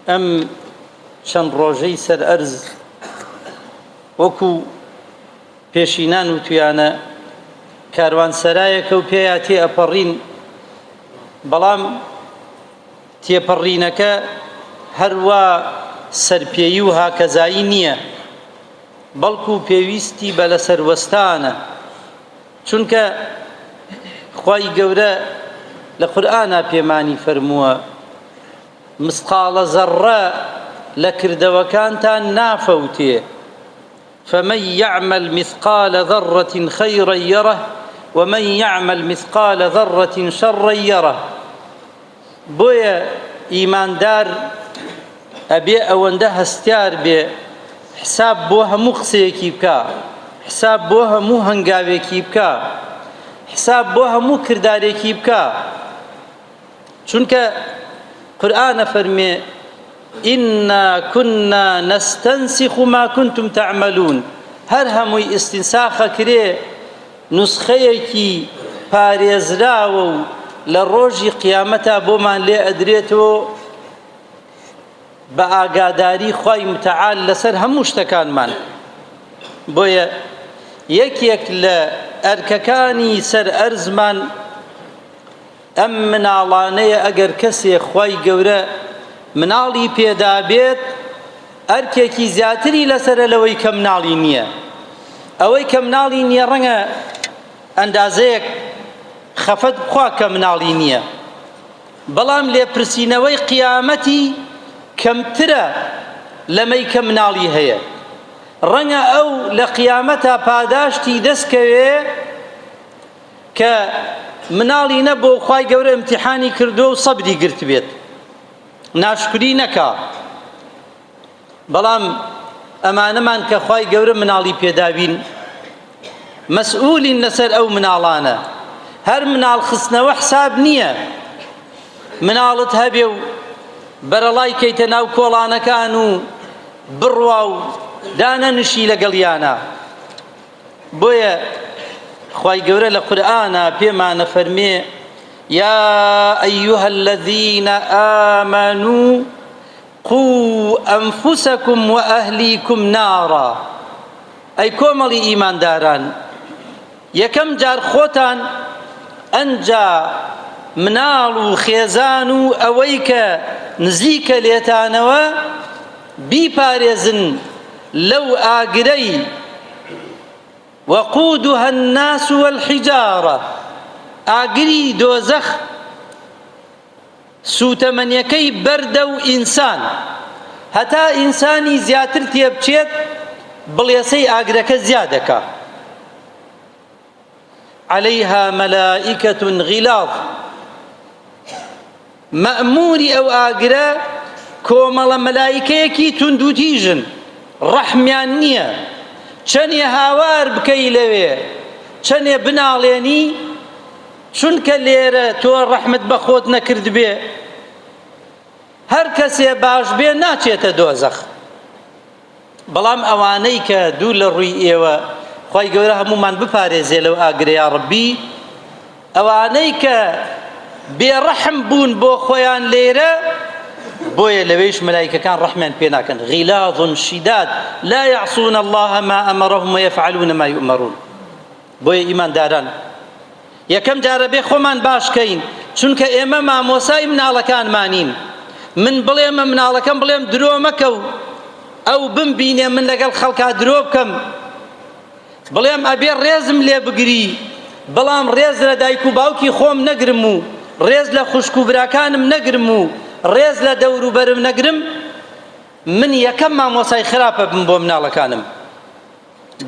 ئەم چەند ڕۆژەی سەر ئەرز وەکو پێشینان وتویانە کاروانسەرایەکە و پێیا تێئەپەڕین، بەڵام تێپەڕینەکە هەروە سەرپێیی و هاکەزایی نییە، بەڵکو پێویستی بە لەسەروەستانە، چونکە خوای گەورە لە قورئانە پێمانی فەرمووە مسقالە زەڕە لە کردەوەکانتان نافەوتێ، فمن يعمل مثقال ذرة خيرا يره ومن يعمل مثقال ذرة شرا يره. بۆیە ئیماندار ئەبێ ئەوەندە هەستیار بێ حساب بۆ هەموو قسەیەکی بکە، حساب بۆ هەموو هەنگاوێکی بکە، حساب بۆ هەموو کردارێکی بکە، چونکە قورئانە فەرمێ إنا كنا نستنسخ ما كنتم تعملون. هەر هەمووی ئیستینساخە کرێ نوسخەیەکی پارێزراوە و لە ڕۆژی قیامەتە بۆمان لێ ئەدرێتەوە بە ئاگاداری خوای متعال لەسەر هەموو شتەکانمان. بۆیە یەکێک لە ئەرکەکانی سەر ئەرزمان ئەم مناڵانەیە، ئەگەر کەسێک خوای گەورە مناڵی پێدابێت ئەرکێکی زیاتری لەسەرە لەوەی کە مناڵی نییە. ئەوەی کە مناڵی نییە ڕەنگە ئەندازەیەک خەفەت بخوا کە مناڵی نییە، بەڵام لێپرسینەوەی قیامەتی کەمترە لەمەی کە مناڵی هەیە. ڕەنگە ئەو لە قیامەتە پاداشتی دەستکەوێ کە مناڵی نەبۆ خوای گەورە ئیمتیحانی کردو و سەبری گرت بێت، ناشکری نەکا. بەڵام ئەمانەمان کە خوای گەورە مناڵی پێداوین مەسئولین لەسەر ئەو مناڵانە. هەر مناڵ خستنەوە حساب نییە، مناڵت هەبێ و بەرەڵای کەیتە ناو کۆڵانەکان و بڕوا و دانەنشی لەگەڵیانە. بۆیە خوای گەورە لە قورئانە پێمانە فەرمێ يا أيها الذين آمنوا قوا أنفسكم وأهليكم نارا. أي كوملي إيمان داران یەکەم جار خۆتان ئەنجا مناڵ و خێزان و ئەوەی کە نزیکە لێتانەوە بیپارێزن لەو ئاگرەی وقودها الناس والحجارة. ئاگری دۆزەخ سوتەمەنیەکەی بەردە و ئینسان، هەتا ئینسانی زیاتر تێبچێت بڵێسەی ئاگرەکە زیادەکە. عليها ملائكة غلاظ. مأموري أو آقرا كومل ملائكيكي تندوتيجن رحميان نية چني هاوار بكيلوه چني بناليني چونك ليرة تو رحمت بخوت نكرد بيه هر كسي باش بيه ناچيت دوزخ. بلام اوانيك دول الروي ايوه خوای گەورە هەموومان بپارێزێ لەو ئاگرە یا ڕەبی. ئەوانەی کە بێڕەحم بوون بۆ خۆیان لێرە، بۆیە لەوەیش مەلایکەکان ڕەحمیان پێ ناکەن. غیلاظ شیداد لا يعصون الله ما أمرهم ويفعلون ما يؤمرون. بۆیە ئیمانداران یەکەم جارە بێ خۆمان باشکەین، چونکە ئێمە مامۆسای مناڵەکانمانین. من بڵێمە مناڵەکەم بڵێم درۆ مەکە و ئەو بمبینێ من لەگەڵ خەڵکا درۆ بکەم، بڵێم ئەبێ ڕێزم لێ بگری، بەڵام ڕێز لە دایک و باوکی خۆم نەگرم و ڕێز لە خوشک و براکانم نەگرم و ڕێز لە دەور و بەرم نەگرم، من یەکەم مامۆسای خراپە بم بۆ مناڵەکانم.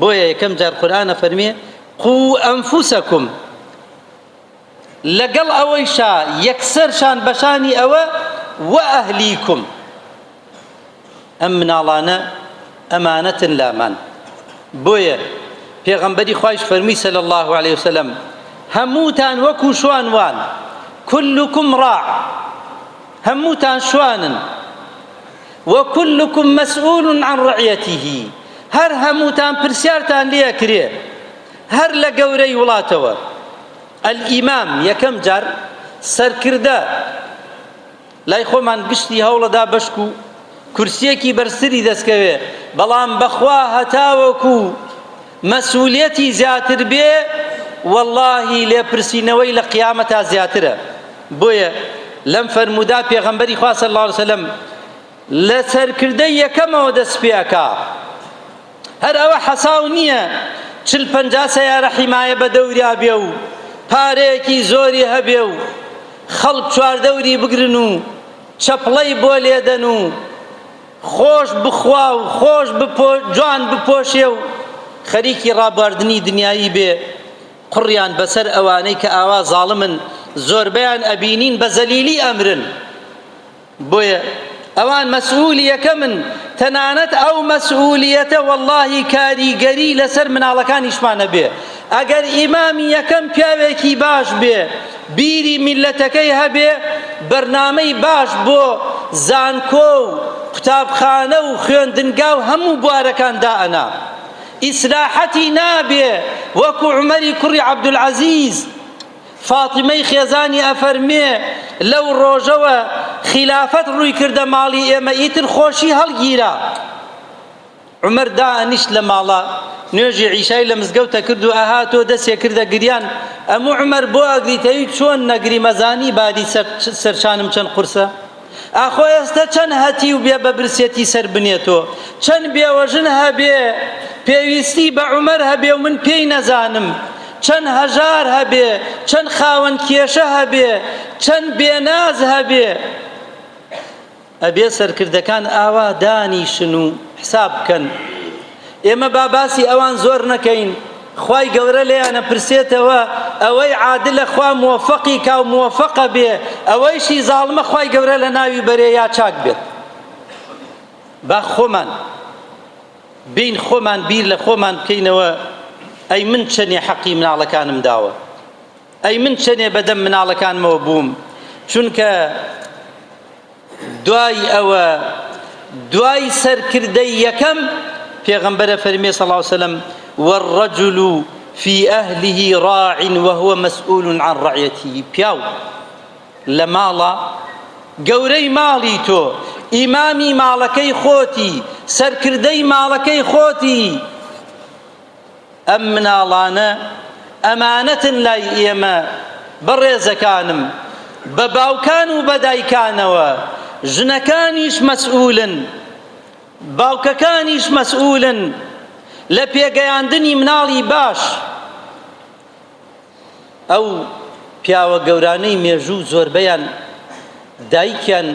بۆیە یەکەم جار قورئانە فەرمێ قوا ئەنفوسەکم، لەگەڵ ئەوەیشا یەکسەرشان بەشانی ئەوە وەئەهلیکم. ئەم مناڵانە ئەمانەتن لامان. بۆیە پێغەمبەری خوایش فەرمی صلی الله عليه وسلم هەمووتان وەکو شوانوان، كلكم راع، هەمووتان شوانن، وكلكم مسؤول عن رعيته، هەر هەمووتان پرسیارتان لێ کرێ، هەر لە گەورەی وڵاتەوە. الئیمام یەکەم جار سەرکردە لای خۆمان گشتی هەوڵەدا بەشک و کورسیەکی بەرزتری دەستکەوێ، بەڵام بەخوا هەتاوەکو مەسئولیەتی زیاتر بێ واللهی لێپرسینەوەی لە قیامەتا زیاترە. بۆیە لەم فەرموودا پێغەمبەری خوا صلی الله علیه وسلم لە سەرکردەی یەکەمەوە دەست پێکا. هەر ئەوە حەساو نییە 40-50 سەیارە حیمایە بە دەوریا بێ و پارەیەکی زۆری هەبێ و خەڵک چواردەوری بگرن و چەپڵەی بۆ لێدەن و خۆش بخوا و خۆش جوان بپۆشێ و خەریکی ڕابواردنی دنیایی بێ، قڕیان بەسەر ئەوانەی کە ئاوا زاڵمن زۆربەیان ئەبینین بە زەلیلی ئەمرن. بۆیە ئەوان مەسئولی یەکەمن، تەنانەت ئەو مەسئولیەتە واللهی کاریگەری لەسەر مناڵەکانیشمانە بێ. ئەگەر ئیمامی یەکەم پیاوێکی باش بێ، بیری میلەتەکەی هەبێ، بەرنامەی باش بۆ زانکۆ و قوتابخانە و خوێندنگا و هەموو بوارەکان دائەنا، ئیسلاحەتی نابێ وەکو عومەری کوڕی عەبدولعەزیز فاتیمەی خێزانی ئەفەرمێ لەو ڕۆژەوە خلافەت ڕووی کردە ماڵی ئێمە، ئیتر خۆشی هەڵگیرا. عومەر دائەنیشت لە ماڵە، نوێژی عیشای لە مزگەوتە کرد و ئەهاتۆ دەستێ کردە گریان. ئەموو عومەر بۆ ئەگریتەوی چۆن نەگری مەزانی بادی سەرشانم چەند قورسە؟ ئاخۆ ئێستا چەند هەتی و بێ بەبرسێتی سەر بنێتۆ، چەند بێوەژن هەبێ پێویستی بە عومەر هەبێ و من پێی نەزانم، چەند هەژار هەبێ، چەند خاوەن کێشە هەبێ، چەند بێناز هەبێ. ئەبێ سەرکردەکان ئاوا دانیشن و حساب بکەن. ئێمە باسی ئەوان زۆر نەکەین، خوای گەورە لێیانە پرسێتەوە ئەوەی عادلە خوا موفەقی کا و موفەقە بێ، ئەوەیشی زاڵمە خوای گەورە لە ناوی بەرێ یا چاک بێت. با خۆمان بین خۆمان بیر لە خۆمان بکەینەوە، ئەی من چەنێ حەقی مناڵەکانم داوە، ئەی من چەنێ بەدەم مناڵەکانمەوە بووم. چونکە دوای ئەوە دوای سەرکردەی یەکەم پێغەمبەرە فەرمێ صلی الله علیه وسلم والرجل في أهله راع وهو مسؤول عن رعيته. پیاو لە ماڵە گەورەی ماڵی تۆ، ئیمامی ماڵەکەی خۆتی، سەرکردەی ماڵەکەی خۆتی. ئەم مناڵانە ئەمانەتن لای ئێمە بەڕێزەکانم، بە باوکان و بە دایکانەوە، ژنەکانیش مەسئولن، باوکەکانیش مەسئولن لە پێگەیاندنی مناڵی باش. ئەو پیاوە گەورانەی مێژوو زۆربەیان دایکیان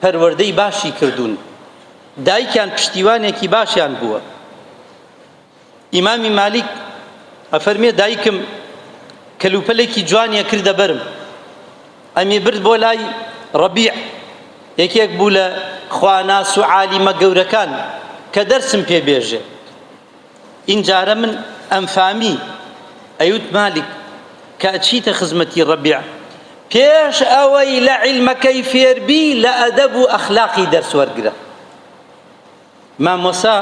پەروەردەی باشی کردوون، دایکیان پشتیوانێکی باشیان بووە. ئیمامی مالیک ئەفەرمێ دایکم کەلوپەلێکی جوانیە کردە بەرم، ئەمی برد بۆ لای ڕەبیع، یەکێک بوو لە خواناس و عالیمە گەورەکان کە دەرسم پێبێژێ. اینجارە من ئەمفامی ئەیوت مالیک کە ئەچیتە خزمەتی ڕەبیع، پێش ئەوەی لە عیلمەکەی فێربی لە ئەدەب و ئەخلاقی دەرس وەرگرە. مامۆسا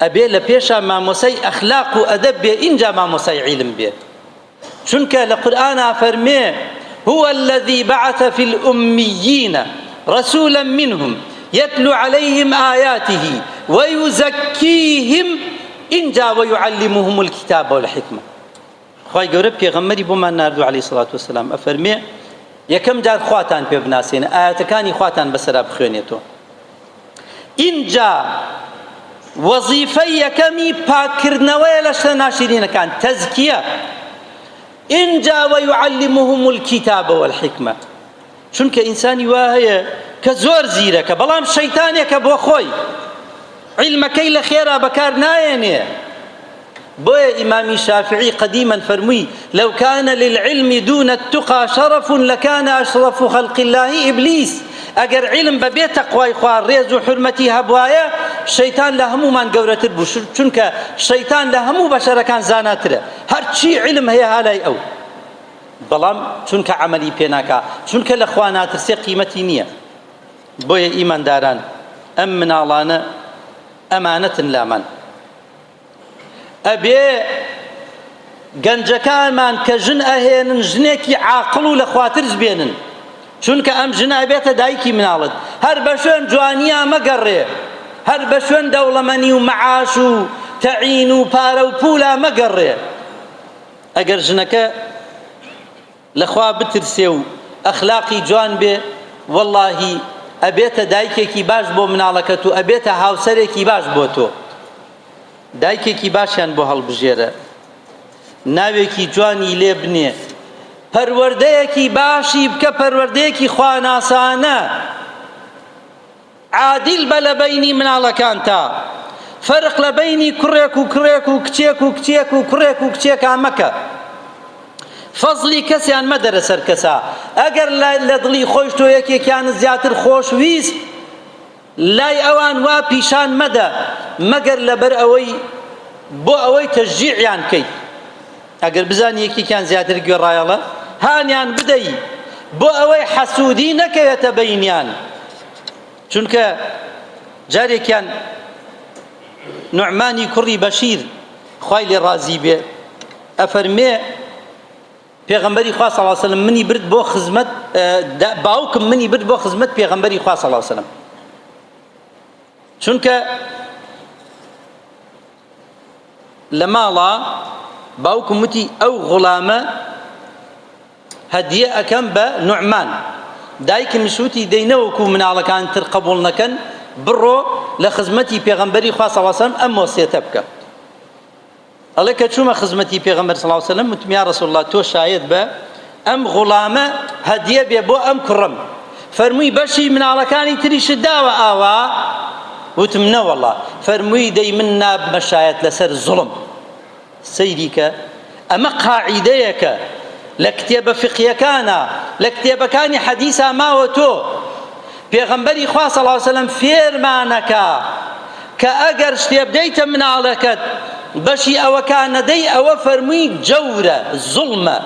ئەبێ لە پێشە مامۆسای ئەخلاق و ئەدەب بێ، ئینجا مامۆسای عیلم بێ. چونکە لە قورئانە فەرمێ هو الذي بعث في الأميين رسولا منهم يتلو عليهم آياته ويزكيهم إنجا ويعلمهم الكتاب والحكمة. خوای گەورە پێغەمبەری بۆمان ناردووە عەلەیهی سەڵات وسەلام، ئەفەرمێ یەکەم جار خواتان پێ بناسێنە، ئاەتەکانی خواتان بەسەرا بخوێنێتەوە. ئینجا وەزیفەی یەکەمی پاکردنەوەیە لە شتە ناشرینەکان، تەزکیە. ئینجا وەیعەلمهم الکتاب والحکمە. چونکە ئینسانی وا هەیە کە زۆر زیرەکە، بەڵام شەیتانێکە بۆ خۆی عیلمەکەی لە خێرا بەکار نایێنێ. بۆیە ئیمامی شافعی قدیما فەرمووی لەو کانە للعلم دون التقى شرف لكان أشرف خلق الله إبليس. ئەگەر عیلم بەبێ تەقوای خوا ڕێز و حورمەتی هەبوایە، شەیتان لە هەمومان گەورەتر بوو، چونکە شەیتان لە هەموو بەشەرەکان زاناترە، هەرچی عیلم هەیە هالای ئەو، بەڵام چونکە عەمەلی پێ ناکا، چونکە لە خوا ناترسێ قیمەتی نییە. بۆیە ئیمانداران ئەم مناڵانە ئەمانەتن لامان. ئەبێ گەنجەکانمان کە ژن ئەهێنن ژنێکی عاقڵ و لە خواترز بێنن، چونکە ئەم ژنە ئەبێتە دایکی مناڵت هەر بە شوێن جوانیە مەگەڕێ هەر بە شوێن دەوڵەمەنی و مەعاش و تەعین و پارە و پولا مەگەڕێ ئەگەر ژنەکە لەخوا بترسێ و ئەخلاقی جوان بێ وەڵڵاهی ئەبێتە دایکێکی باش بۆ مناڵەکەت و ئەبێتە هاوسەرێکی باش بۆ تۆ دایکێکی باشیان بۆ هەڵبژێرە ناوێکی جوانی لێ بنێ پەروەردەیەکی باشی بکە پەروەردەیەکی خواناسانە عادل بە لە بەینی مناڵەکانتا فەرق لە بەینی کوڕێک و کوڕێک و کچێک و کچێک و کوڕێک و کچێکا مەکە فەزلی کەسیان مەدەرە سەر کەسا ئەگەر لە دڵی خۆش تۆ یەکێکیانت زیاتر خۆش ویست لای ئەوان وا پیشان مەدە مەگەر لەبەر ئەوەی بۆ ئەوەی تەشجیعیان کەیت ئەگەر بزانی یەکێکیان زیاتر گوێڕایەڵە هانیان بدەی بۆ ئەوەی حەسوودی نەکەوێتە بەینیان چونکە جارێکیان نوعمانی کوڕی بەشیر خوای لێ ڕازی بێ ئەفەرمێ پێغەمبەری خوا صلی الله علیه و سلم منی برد بۆ خزمەت باوکم منی برد بۆ خزمەت پێغەمبەری خوا صلی الله علیه و سلم چونکە لە ماڵا باوکم وتی ئەو غوڵامە هەدیە ئەکەم بە نوعمان دایکمش وتی دەینەوەکو مناڵەکان تر قبوڵ نەکەن بڕۆ لە خزمەتی پێغەمبەری خوا صلی الله علیه و سلم ئەم وەسیەتە بکە ئەڵێ کە چوومە خزمەتی پێغەمبەر صلی الله علیه و سلم وتم یا رسول الله تۆ شایەت بە ئەم غوڵامە هەدیە بێ بۆ ئەم کوڕم فەرمووی بەشی مناڵەکانی تریشت داوە ئاوا وتم نە وەڵڵا فەرمووی دەی من نابمە شایەت لەسەر زوڵم سەیری کە ئەمە قاعیدەیەکە لە کتێبە فقیەکانە لە کتێبەکانی حەدیثا ماوە تۆ پێغەمبەری خوا صلی الله علیه و سلم فێرمانەکە کە ئەگەر شتێ بدەیتە مناڵەکەت بەشی ئەوەکان نەدەی ئەوە فەرمووی جەورە زوڵمە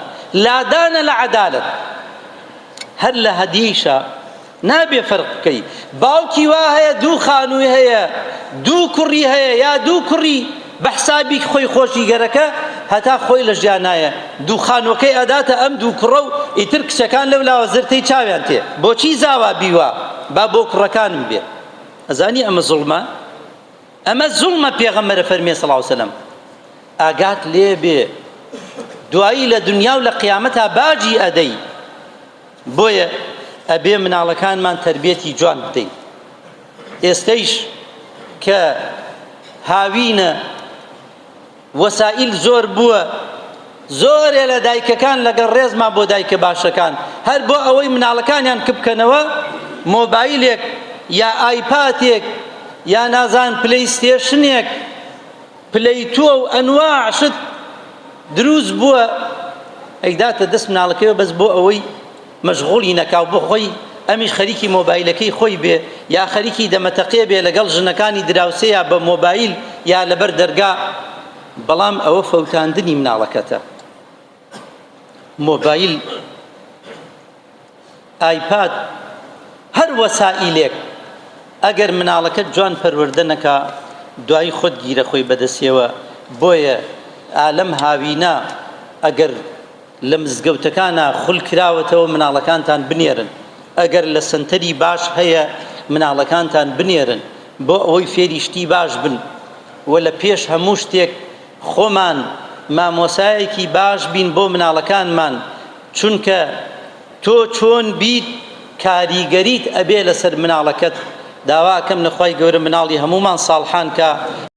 لادانە لە عەدالەت هەر لە هەدیشە نابێ فەرق بکەی باوکی وا هەیە دوو خانووی هەیە دوو کوڕی هەیە یا دوو کوڕی بە حسابی خۆی خۆشیگەرەکە هەتا خۆی لە ژیان نایە دوو خانووەکەی ئەداتە ئەم دوو کوڕە و ئیتر کچەکان لەولاوە زرتەی چاویان تێ بۆچی زاوا بیوە با بۆ کوڕەکانم بێ ئەزانی ئەمە زوڵمە ئەمە زوڵمە پێغەمبەر فەرمێ صلی الله علیه و سلم ئاگات لێ بێ دوایی لە دنیا و لە قیامەتا باجی ئەدەی بۆیە ئەبێ مناڵەکانمان تەربیەتی جوان بدەین ئێستەیش کە هاوینە وەسائل زۆر بووە زۆرێ لە دایکەکان لەگەڵ ڕێزما بۆ دایکە باشەکان هەر بۆ ئەوەی مناڵەکانیان بکەنەوە مۆبایلێک یا ئایپاتێک یا نازان پلەی ستێشنێک پلەی تۆ و ئەنواع شت دروست بووە ئەیداتە دەست مناڵەکەیەوە بەس بۆ ئەوەی مەشغوڵی نەکاو بۆ خۆی ئەمیش خەریکی مۆبایلەکەی خۆی بێ یا خەریکی دەمەتەقێ بێ لەگەڵ ژنەکانی دراوسەیە بە مۆبایل یا لەبەر دەرگا بەڵام ئەوە فەوتاندنی مناڵەکەتە مۆبایل ئایپاد هەر وەسائلێک ئەگەر مناڵەکەت جوان پەروەردە نەکا دوای خۆت گیرە خۆی بەدەستیەوە بۆیە ئالەم هاوینە ئەگەر لە مزگەوتەکانە خول کراوەتەوە مناڵەکانتان بنێرن ئەگەر لە سنتەری باش هەیە مناڵەکانتان بنێرن بۆ ئەوەی فێری شتی باش بن و لە پێش هەموو شتێک خۆمان مامۆسایەکی باش بین بۆ مناڵەکانمان چونکە تۆ چۆن بیت کاریگەریت ئەبێ لەسەر مناڵەکەت داواکەم لە خوای گەورە مناڵی هەمومان ساڵحان کە